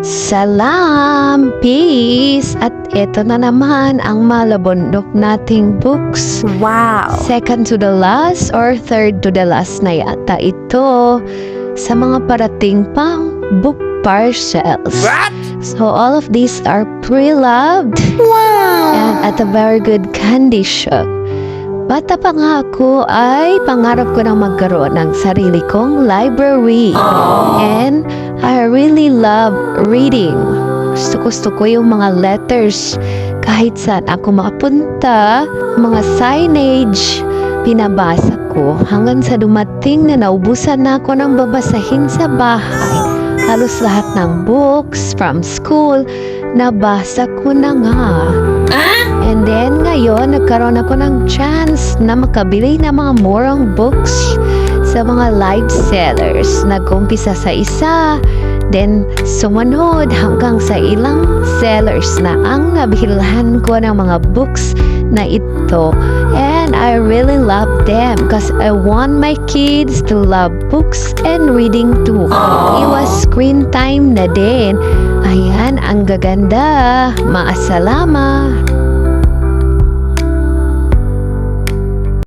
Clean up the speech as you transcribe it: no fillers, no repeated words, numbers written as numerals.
Salam! Peace! At ito na naman ang malabundok nating books. Wow! Second to the last or third to the last na yata ito sa mga parating pang book parcels. What? So all of these are pre-loved and at a very good condition. Bata pa nga ako ay pangarap ko na magkaroon ng sarili kong library. And I really love reading. Gusto ko yung mga letters. Kahit saan ako makapunta, mga signage, pinabasa ko hanggang sa dumating na naubusan na ako ng babasahin sa bahay. Halos lahat ng books from school, nabasa ko na nga. And then ngayon, nagkaroon ako ng chance na makabili ng mga murang books sa mga live sellers. Nag-umpisa sa isa, then sumunod hanggang sa ilang sellers na ang nabilhan ko ng mga books na ito. And I really love them because I want my kids to love books and reading too. Iwas screen time na din. Ayan, ang gaganda. Maasalama.